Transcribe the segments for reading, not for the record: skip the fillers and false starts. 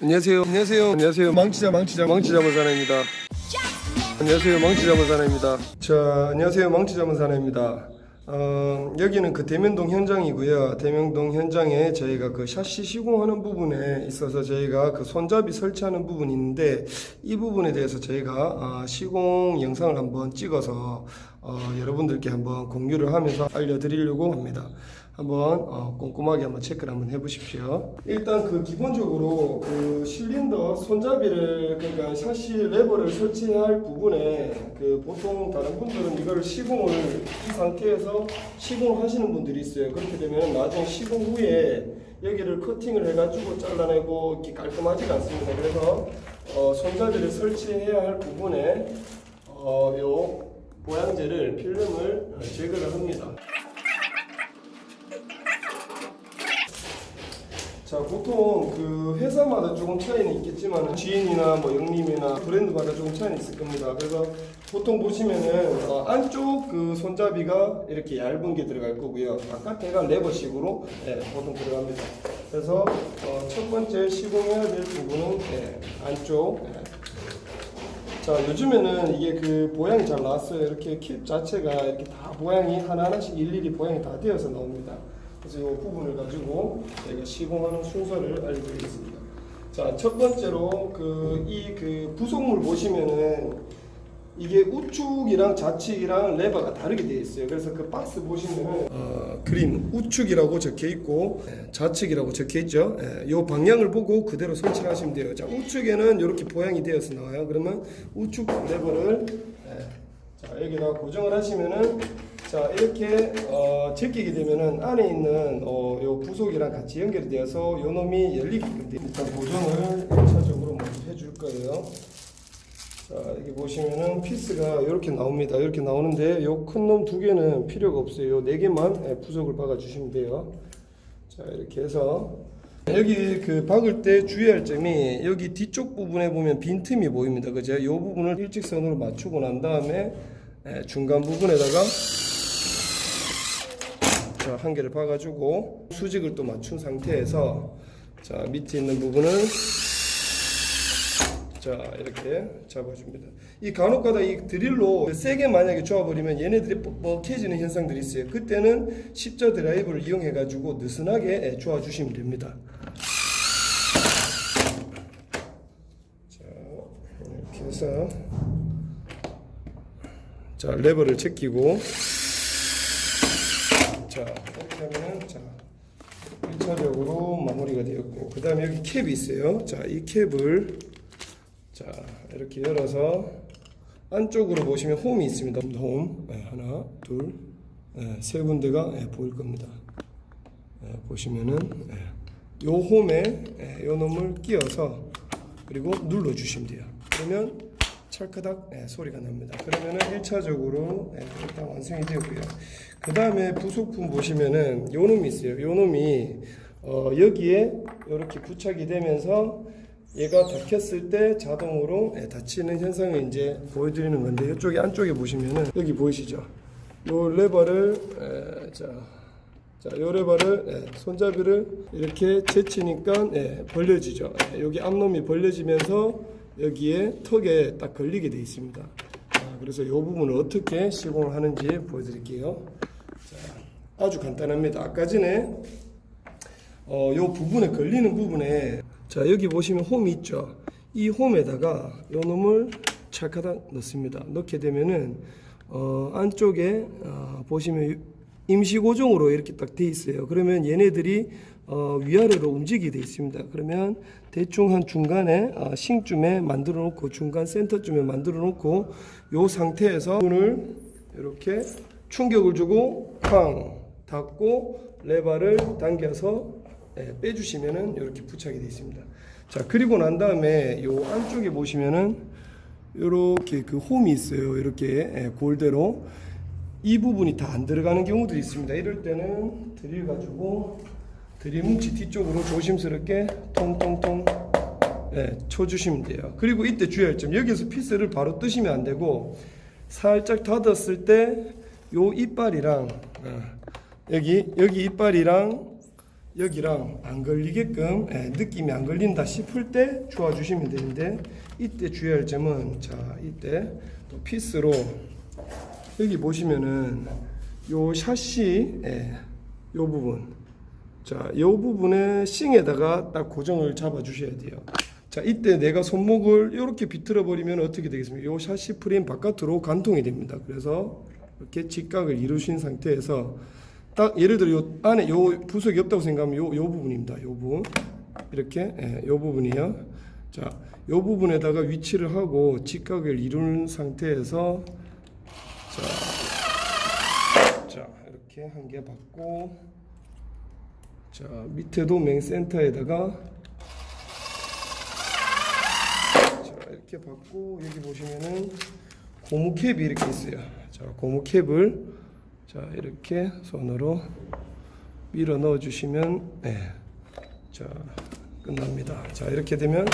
안녕하세요. 망치잡은 사나입니다. 안녕하세요. 망치잡은 사나입니다. 여기는 그 대면동 현장이고요. 대면동 현장에 저희가 그 샤시 시공하는 부분에 있어서 저희가 그 손잡이 설치하는 부분이 있는데, 이 부분에 대해서 저희가 시공 영상을 한번 찍어서 여러분들께 한번 공유를 하면서 알려드리려고 합니다. 한번 꼼꼼하게 한번 체크를 한번 해보십시오. 일단 그 기본적으로 그 실린더 손잡이를, 그러니까 샤시 레버를 설치할 부분에 그 보통 다른 분들은 이걸 시공을 이 상태에서 시공을 하시는 분들이 있어요. 그렇게 되면 나중에 시공 후에 여기를 커팅을 해가지고 잘라내고 이렇게 깔끔하지가 않습니다. 그래서 손잡이를 설치해야 할 부분에 요 보양제를 필름을 제거를 합니다. 자, 보통 그 회사마다 조금 차이는 있겠지만 GN이나 뭐 영림이나 브랜드마다 조금 차이는 있을 겁니다. 그래서 보통 보시면은 안쪽 그 손잡이가 이렇게 얇은 게 들어갈 거고요. 바깥에가 레버식으로 보통 들어갑니다. 그래서 첫 번째 시공해야 될 부분은 안쪽. 자, 요즘에는 이게 그 보양이 잘 나왔어요. 이렇게 캡 자체가 이렇게 다 보양이 하나하나씩 일일이 보양이 다 되어서 나옵니다. 그래서 이 부분을 가지고 저희가 시공하는 순서를 알려드리겠습니다. 자, 첫 번째로 그 부속물 보시면은 이게 우측이랑 좌측이랑 레버가 다르게 되어 있어요. 그래서 그 박스 보시면은 그림 우측이라고 적혀 있고 좌측이라고 적혀 있죠. 이 방향을 보고 그대로 설치를 하시면 돼요. 자, 우측에는 이렇게 보양이 되어서 나와요. 그러면 우측 레버를 자, 여기다 고정을 하시면은, 자, 이렇게 제끼게 되면은 안에 있는 요 부속이랑 같이 연결이 되어서 요 놈이 열리게끔 돼요. 일단 고정을 1차적으로 먼저 해줄 거예요. 자, 여기 보시면은 피스가 이렇게 나옵니다. 이렇게 나오는데 요 큰 놈 두 개는 필요가 없어요. 요 네 개만 부속을 박아 주시면 돼요. 자, 이렇게 해서 여기 그 박을 때 주의할 점이, 여기 뒤쪽 부분에 보면 빈틈이 보입니다. 그죠? 요 부분을 일직선으로 맞추고 난 다음에 중간 부분에다가 자, 한 개를 박아주고 수직을 또 맞춘 상태에서, 자, 밑에 있는 부분을 자, 이렇게 잡아줍니다. 이 간혹가다 이 드릴로 세게 만약에 조아버리면 얘네들이 뻑뻑해지는 현상들이 있어요. 그때는 십자 드라이브를 이용해 가지고 느슨하게 조아주시면 됩니다. 자, 이렇게 해서 자, 레버를 제끼고, 자, 이렇게 하면 자, 1차적으로 마무리가 되었고, 그 다음에 여기 캡이 있어요. 자, 이 캡을 자, 이렇게 열어서 안쪽으로 보시면 홈이 있습니다. 홈 하나, 둘, 세 군데가 보일 겁니다. 보시면은 요 홈에 요 놈을 끼워서 그리고 눌러 주시면 돼요. 그러면 찰크닥 소리가 납니다. 그러면은 1차적으로 일단 완성이 되고요. 그 다음에 부속품 보시면은 요 놈이 있어요. 요 놈이 여기에 이렇게 부착이 되면서 얘가 닫혔을 때 자동으로 닫히는 현상을 이제 보여드리는 건데, 이쪽에 안쪽에 보시면은 여기 보이시죠? 요 레버를 요 레버를 손잡이를 이렇게 제치니까 벌려지죠. 여기 앞놈이 벌려지면서 여기에 턱에 딱 걸리게 되어 있습니다. 그래서 이 부분을 어떻게 시공을 하는지 보여드릴게요. 자, 아주 간단합니다. 아까 전에 요 부분에 걸리는 부분에, 자, 여기 보시면 홈이 있죠. 이 홈에다가 요 놈을 찰카닥 넣습니다. 넣게 되면은 안쪽에 보시면 임시 고정으로 이렇게 딱 돼 있어요. 그러면 얘네들이 위아래로 움직이게 돼 있습니다. 그러면 대충 한 중간에 싱쯤에 만들어 놓고, 중간 센터쯤에 만들어 놓고, 요 상태에서 문을 이렇게 충격을 주고 쾅 닫고 레버를 당겨서 빼주시면은 이렇게 부착이 되어 있습니다. 자, 그리고 난 다음에 요 안쪽에 보시면은 이렇게 그 홈이 있어요. 이렇게 골대로 이 부분이 다 안 들어가는 경우들이 있습니다. 이럴 때는 드릴 가지고 드릴 뭉치 뒤쪽으로 조심스럽게 통통통 쳐주시면 돼요. 그리고 이때 주의할 점, 여기서 피스를 바로 뜨시면 안 되고, 살짝 닫았을 때 요 이빨이랑 여기 이빨이랑 여기랑 안 걸리게끔 느낌이 안 걸린다 싶을 때 주워주시면 되는데, 이때 주의할 점은 자 이때 또 피스로 여기 보시면은 요 샤시 요 부분, 자 요 부분에 싱에다가 딱 고정을 잡아 주셔야 돼요. 자 이때 내가 손목을 이렇게 비틀어 버리면 어떻게 되겠습니까? 요 샤시 프레임 바깥으로 간통이 됩니다. 그래서 이렇게 직각을 이루신 상태에서 딱 예를 들어 요 안에 요 부속이 없다고 생각하면 요 부분입니다. 요 부분 이렇게 요 부분이요. 자, 요 부분에다가 위치를 하고 직각을 이룬 상태에서 자 이렇게 한 개 받고, 자 밑에도 맨 센터에다가 자 이렇게 받고, 여기 보시면은 고무 캡이 이렇게 있어요. 자 고무 캡을 자 이렇게 손으로 밀어 넣어 주시면 자 끝납니다. 자 이렇게 되면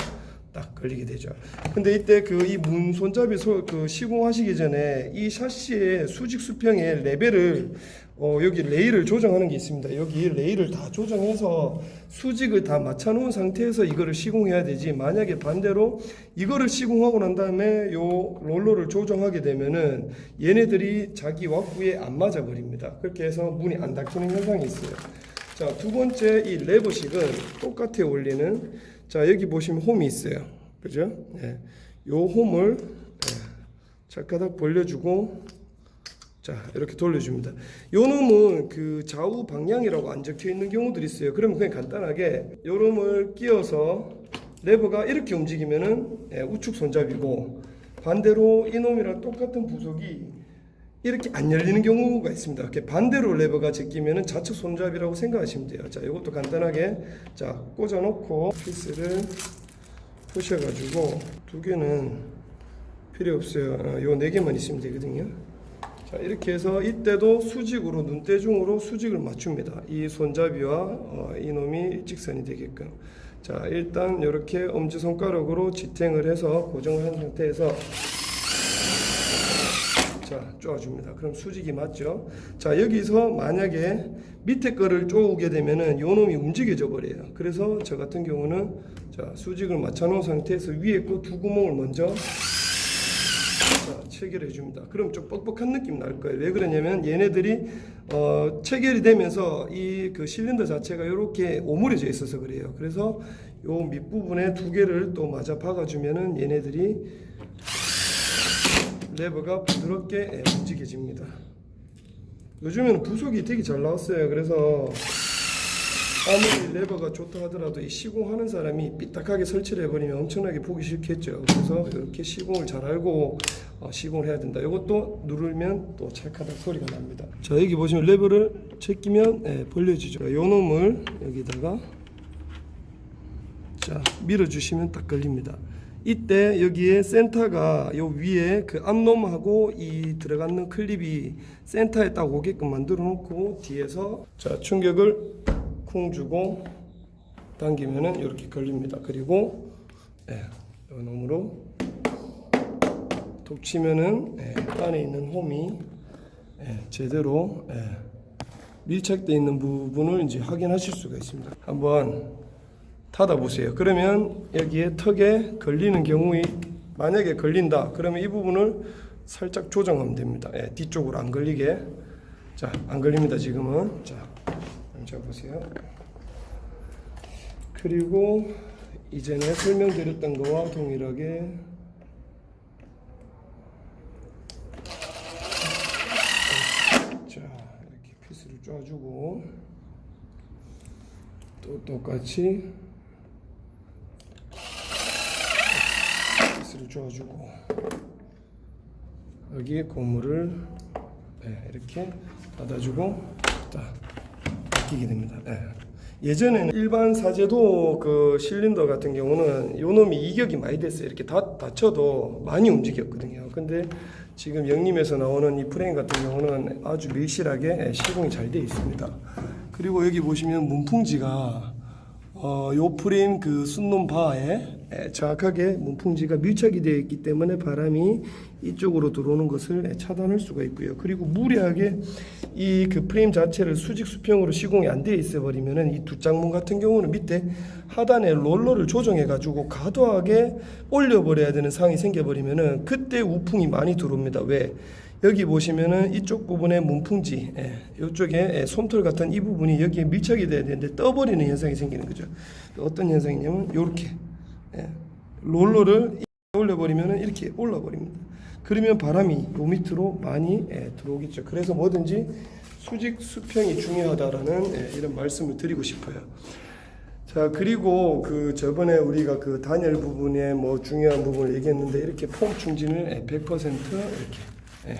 딱 걸리게 되죠. 근데 이때 그 이 문 손잡이 그 시공하시기 전에 이 샤시의 수직 수평의 레벨을 여기 레일을 조정하는 게 있습니다. 여기 레일을 다 조정해서 수직을 다 맞춰 놓은 상태에서 이거를 시공해야 되지, 만약에 반대로 이거를 시공하고 난 다음에 요 롤러를 조정하게 되면은 얘네들이 자기 왁구에 안 맞아 버립니다. 그렇게 해서 문이 안 닫히는 현상이 있어요. 자, 두 번째 이 레버식은 똑같아 원리는. 자 여기 보시면 홈이 있어요, 그죠? 요 홈을 착가닥 벌려주고, 자 이렇게 돌려줍니다. 요 놈은 그 좌우 방향이라고 안 적혀 있는 경우들이 있어요. 그러면 그냥 간단하게 요 놈을 끼워서 레버가 이렇게 움직이면은 우측 손잡이고, 반대로 이 놈이랑 똑같은 부속이 이렇게 안 열리는 경우가 있습니다. 이렇게 반대로 레버가 제끼면은 좌측 손잡이라고 생각하시면 돼요. 자, 이것도 간단하게 자 꽂아 놓고 피스를 푸셔가지고, 두 개는 필요 없어요. 요 네 개만 있으면 되거든요. 자, 이렇게 해서 이때도 수직으로 눈대중으로 수직을 맞춥니다. 이 손잡이와 이놈이 일직선이 되게끔. 자, 일단 이렇게 엄지 손가락으로 지탱을 해서 고정을 한 상태에서 자 쪼아줍니다. 그럼 수직이 맞죠? 자 여기서 만약에 밑에 거를 쪼우게 되면은 요 놈이 움직여져 버려요. 그래서 저 같은 경우는 자 수직을 맞춰 놓은 상태에서 위에 거 두 구멍을 먼저 자 체결해 줍니다. 그럼 좀 뻑뻑한 느낌 날 거예요. 왜 그러냐면 얘네들이 체결이 되면서 이 그 실린더 자체가 이렇게 오므려져 있어서 그래요. 그래서 요 밑부분에 두 개를 또 맞아 박아 주면은 얘네들이 레버가 부드럽게 움직여집니다. 요즘에는 부속이 되게 잘 나왔어요. 그래서 아무리 레버가 좋다 하더라도 이 시공하는 사람이 삐딱하게 설치를 해버리면 엄청나게 보기 싫겠죠. 그래서 이렇게 시공을 잘 알고 시공을 해야 된다. 이것도 누르면 또 찰칵 소리가 납니다. 자 여기 보시면 레버를 제끼면 벌려지죠. 요 놈을 여기다가 자 밀어주시면 딱 걸립니다. 이때 여기에 센터가 요 위에 그 앞놈하고 이 들어가는 클립이 센터에 딱 오게끔 만들어 놓고, 뒤에서 자 충격을 쿵 주고 당기면은 이렇게 걸립니다. 그리고 요 놈으로 톡 치면은 안에 있는 홈이 제대로 밀착되어 있는 부분을 이제 확인하실 수가 있습니다. 한번 닫아 보세요. 그러면 여기에 턱에 걸리는 경우에 만약에 걸린다 그러면 이 부분을 살짝 조정하면 됩니다. 뒤쪽으로 안 걸리게. 자 안 걸립니다 지금은. 자 보세요. 그리고 이전에 설명드렸던 거와 동일하게 자 이렇게 피스를 쪼아주고, 또 똑같이 피스를 쪼아주고, 여기에 고무를 이렇게 닫아주고 딱 끼게 됩니다. 예전에는 일반 사제도 그 실린더 같은 경우는 요 놈이 이격이 많이 됐어요. 이렇게 닫혀도 많이 움직였거든요. 근데 지금 영림에서 나오는 이 프레임 같은 경우는 아주 밀실하게 시공이 잘 되어 있습니다. 그리고 여기 보시면 문풍지가 요 프레임 그 순놈 바에 정확하게 문풍지가 밀착이 되어 있기 때문에 바람이 이쪽으로 들어오는 것을 차단할 수가 있고요. 그리고 무리하게 이 그 프레임 자체를 수직 수평으로 시공이 안 되어 있어 버리면은 이 두 짝문 같은 경우는 밑에 하단에 롤러를 조정해 가지고 과도하게 올려 버려야 되는 상황이 생겨 버리면은 그때 우풍이 많이 들어옵니다. 왜? 여기 보시면은 이쪽 부분에 문풍지, 이쪽에 솜털 같은 이 부분이 여기에 밀착이 돼야 되는데 떠버리는 현상이 생기는 거죠. 어떤 현상이냐면 이렇게 롤러를 올려버리면은 이렇게 올라버립니다. 그러면 바람이 요 밑으로 많이 들어오겠죠. 그래서 뭐든지 수직 수평이 중요하다라는 이런 말씀을 드리고 싶어요. 자, 그리고 그 저번에 우리가 그 단열 부분에 뭐 중요한 부분을 얘기했는데 이렇게 폼 충진을 100% 이렇게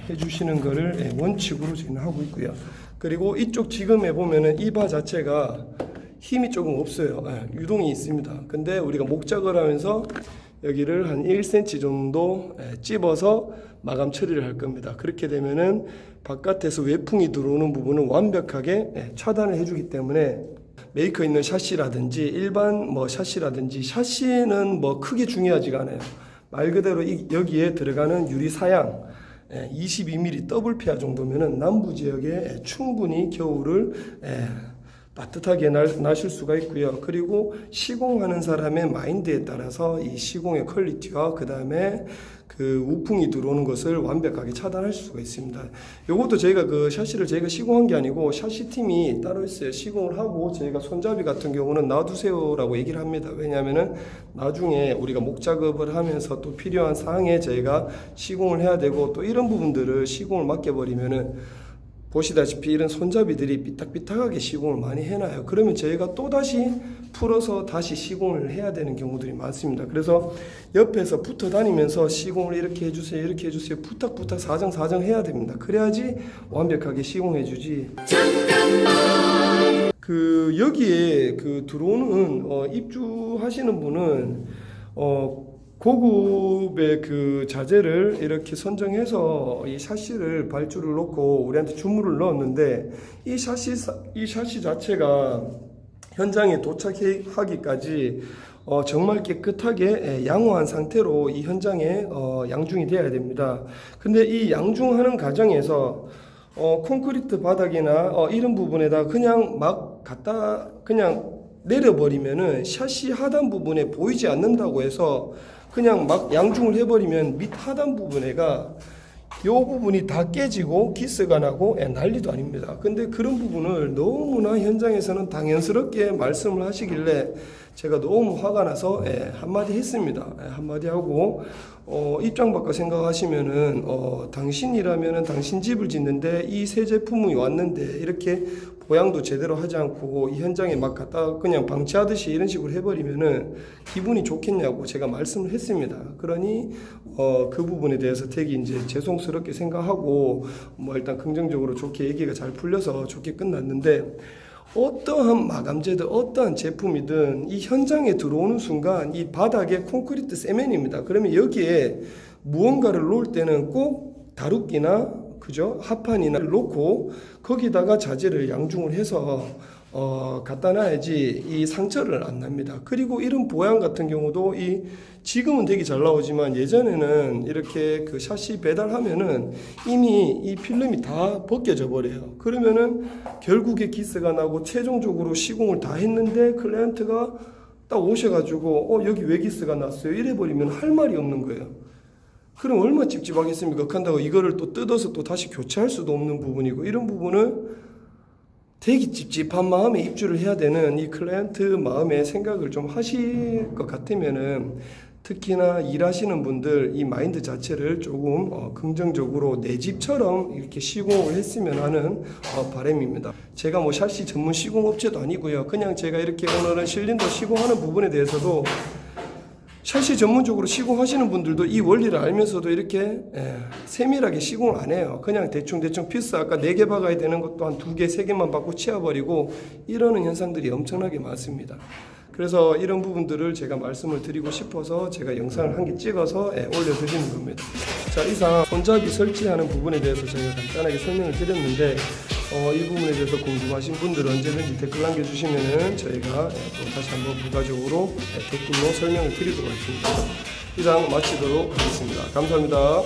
해주시는 거를 원칙으로 저희는 하고 있고요. 그리고 이쪽 지금에 보면은 이 바 자체가 힘이 조금 없어요. 유동이 있습니다. 근데 우리가 목작을 하면서 여기를 한 1cm 정도 찝어서 마감 처리를 할 겁니다. 그렇게 되면은 바깥에서 외풍이 들어오는 부분은 완벽하게 차단을 해주기 때문에 메이커 있는 샤시라든지 일반 뭐 샤시라든지 샤시는 뭐 크게 중요하지가 않아요. 말 그대로 여기에 들어가는 유리 사양 22mm 더블 페어 정도면은 남부 지역에 충분히 겨울을 따뜻하게 나실 수가 있고요. 그리고 시공하는 사람의 마인드에 따라서 이 시공의 퀄리티와 그 다음에 그 우풍이 들어오는 것을 완벽하게 차단할 수가 있습니다. 요것도 저희가 그 샤시를 저희가 시공한 게 아니고 샤시 팀이 따로 있어요. 시공을 하고 저희가 손잡이 같은 경우는 놔두세요라고 얘기를 합니다. 왜냐하면은 나중에 우리가 목 작업을 하면서 또 필요한 사항에 저희가 시공을 해야 되고 또 이런 부분들을 시공을 맡겨버리면은 보시다시피 이런 손잡이들이 삐딱삐딱하게 시공을 많이 해놔요. 그러면 저희가 또다시 풀어서 다시 시공을 해야 되는 경우들이 많습니다. 그래서 옆에서 붙어 다니면서 시공을 이렇게 해주세요, 이렇게 해주세요, 부탁부탁 사정사정 해야 됩니다. 그래야지 완벽하게 시공해주지. 그 여기에 그 들어오는 입주하시는 분은 고급의 그 자재를 이렇게 선정해서 이 샤시를 발주를 놓고 우리한테 주문을 넣었는데 이 샤시 자체가 현장에 도착하기까지 정말 깨끗하게 양호한 상태로 이 현장에 양중이 되어야 됩니다. 근데 이 양중하는 과정에서 콘크리트 바닥이나 이런 부분에다 그냥 막 갖다 그냥 내려버리면은 샤시 하단 부분에 보이지 않는다고 해서 그냥 막 양중을 해버리면 밑 하단 부분에가 요 부분이 다 깨지고 기스가 나고 난리도 아닙니다. 근데 그런 부분을 너무나 현장에서는 당연스럽게 말씀을 하시길래 제가 너무 화가 나서 한마디 했습니다. 한마디 하고 입장 바꿔 생각하시면은 당신이라면은 당신 집을 짓는데 이 새 제품이 왔는데 이렇게 보양도 제대로 하지 않고 이 현장에 막 갖다 그냥 방치하듯이 이런 식으로 해버리면은 기분이 좋겠냐고 제가 말씀을 했습니다. 그러니 그 부분에 대해서 되게 이제 죄송스럽게 생각하고 뭐 일단 긍정적으로 좋게 얘기가 잘 풀려서 좋게 끝났는데 어떠한 마감재든 어떠한 제품이든 이 현장에 들어오는 순간 이 바닥에 콘크리트 세면입니다. 그러면 여기에 무언가를 놓을 때는 꼭 다루기나 그죠? 합판이나 놓고 거기다가 자재를 양중을 해서 갖다 놔야지 이 상처를 안 납니다. 그리고 이런 보양 같은 경우도 지금은 되게 잘 나오지만 예전에는 이렇게 그 샤시 배달하면은 이미 이 필름이 다 벗겨져 버려요. 그러면은 결국에 기스가 나고 최종적으로 시공을 다 했는데 클라이언트가 딱 오셔가지고 여기 왜 기스가 났어요? 이래 버리면 할 말이 없는 거예요. 그럼 얼마나 찝찝하겠습니까? 한다고 이거를 또 뜯어서 또 다시 교체할 수도 없는 부분이고 이런 부분은 되게 찝찝한 마음에 입주를 해야 되는 이 클라이언트 마음에 생각을 좀 하실 것 같으면은 특히나 일하시는 분들 이 마인드 자체를 조금 긍정적으로 내 집처럼 이렇게 시공을 했으면 하는 바람입니다. 제가 뭐 샤시 전문 시공업체도 아니고요. 그냥 제가 이렇게 오늘은 실린더 시공하는 부분에 대해서도 샤시 전문적으로 시공하시는 분들도 이 원리를 알면서도 이렇게 세밀하게 시공을 안 해요. 그냥 대충 피스 아까 4개 박아야 되는 것도 한 2개, 3개만 박고 치워버리고 이러는 현상들이 엄청나게 많습니다. 그래서 이런 부분들을 제가 말씀을 드리고 싶어서 제가 영상을 한 개 찍어서 올려드리는 겁니다. 자, 이상 손잡이 설치하는 부분에 대해서 제가 간단하게 설명을 드렸는데 이 부분에 대해서 궁금하신 분들은 언제든지 댓글 남겨주시면은 저희가 또 다시 한번 부가적으로 댓글로 설명을 드리도록 하겠습니다. 이상 마치도록 하겠습니다. 감사합니다.